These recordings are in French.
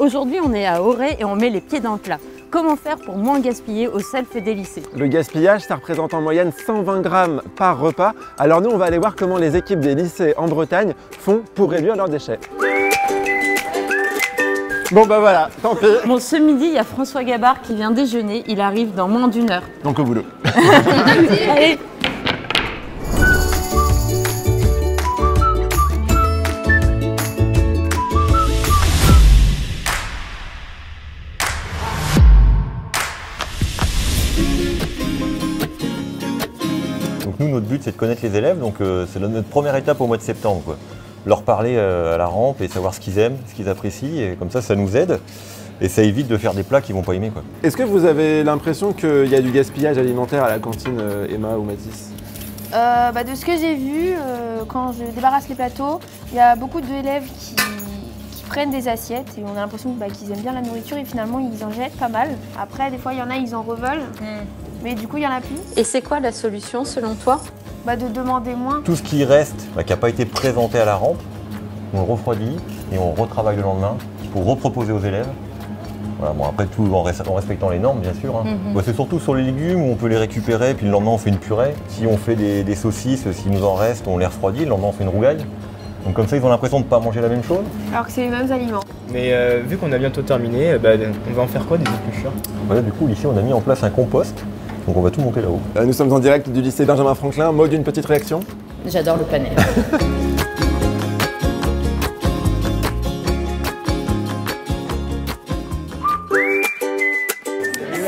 Aujourd'hui, on est à Auray et on met les pieds dans le plat. Comment faire pour moins gaspiller au self des lycées? Le gaspillage, ça représente en moyenne 120 grammes par repas. Alors nous, on va aller voir comment les équipes des lycées en Bretagne font pour réduire leurs déchets. Bon bah voilà, tant pis. Bon, ce midi, il y a François Gabard qui vient déjeuner. Il arrive dans moins d'1 heure. Donc au boulot. Allez. Donc nous, notre but, c'est de connaître les élèves, donc c'est notre première étape au mois de septembre, quoi. Leur parler à la rampe et savoir ce qu'ils aiment, ce qu'ils apprécient, et comme ça nous aide. Et ça évite de faire des plats qu'ils vont pas aimer, quoi. Est-ce que vous avez l'impression qu'il y a du gaspillage alimentaire à la cantine, Emma ou Mathis? De ce que j'ai vu, quand je débarrasse les plateaux, il y a beaucoup d'élèves qui prennent des assiettes et on a l'impression qu'ils aiment bien la nourriture et finalement ils en jettent pas mal. Après, des fois, il y en a, ils en reveulent, mais du coup, il n'y en a plus. Et c'est quoi la solution selon toi? De demander moins. Tout ce qui reste, qui n'a pas été présenté à la rampe, on le refroidit et on retravaille le lendemain pour reproposer aux élèves. Voilà, bon, après tout en respectant les normes, bien sûr. C'est surtout sur les légumes où on peut les récupérer, puis le lendemain on fait une purée. Si on fait des saucisses, s'il nous en reste, on les refroidit, le lendemain on fait une rougaille. Donc comme ça, ils ont l'impression de ne pas manger la même chose. Alors que c'est les mêmes aliments. Mais vu qu'on a bientôt terminé, on va en faire quoi des épluchures? Voilà, du coup, ici, on a mis en place un compost. Donc on va tout monter là-haut. Nous sommes en direct du lycée Benjamin Franklin. Maud, une petite réaction? J'adore le panel.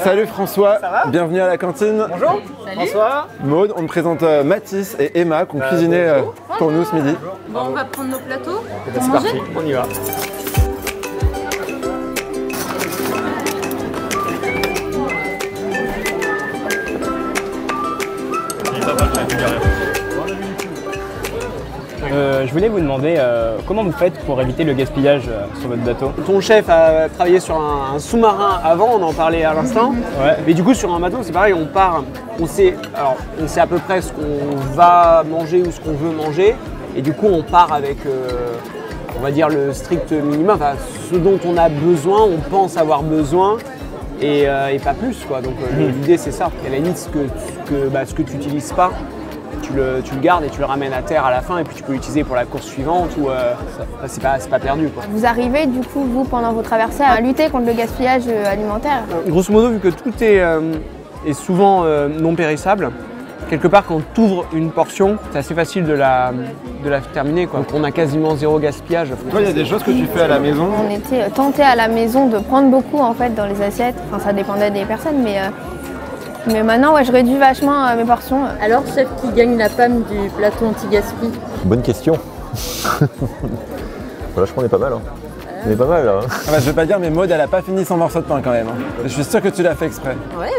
Salut François, bienvenue à la cantine. Bonjour. Salut. François. Maud, on me présente Mathis et Emma qui ont cuisiné pour nous ce midi. Bon, on va prendre nos plateaux. C'est parti, on y va. Je voulais vous demander comment vous faites pour éviter le gaspillage sur votre bateau? Ton chef a travaillé sur un sous-marin avant, on en parlait à l'instant. Ouais. Mais du coup, sur un bateau, c'est pareil, on part, on sait à peu près ce qu'on va manger ou ce qu'on veut manger. Et du coup, on part avec, on va dire, le strict minimum, ce dont on a besoin, on pense avoir besoin. Et pas plus, quoi. Donc l'idée, c'est ça. Et à la limite, ce que tu n'utilises pas, tu le gardes et tu le ramènes à terre à la fin et puis tu peux l'utiliser pour la course suivante ou c'est pas perdu, quoi. Vous arrivez du coup, vous, pendant vos traversées, à lutter contre le gaspillage alimentaire? Grosso modo, vu que tout est souvent non périssable, quelque part quand tu ouvres une portion, c'est assez facile de la terminer, quoi. Donc on a quasiment zéro gaspillage. Toi, il y a des choses que tu fais à la maison? On était tentés à la maison de prendre beaucoup en fait dans les assiettes. Enfin, ça dépendait des personnes, mais maintenant, je réduis vachement mes portions. Alors, chef qui gagne la palme du plateau anti-gaspi? Bonne question. Voilà, je crois qu'on est pas mal. On est pas mal là. Je vais pas dire, mais Maud, elle a pas fini son morceau de pain quand même. Je suis sûr que tu l'as fait exprès. Ouais.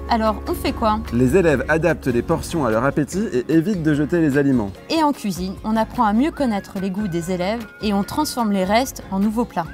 Alors, on fait quoi? Les élèves adaptent les portions à leur appétit et évitent de jeter les aliments. Et en cuisine, on apprend à mieux connaître les goûts des élèves et on transforme les restes en nouveaux plats.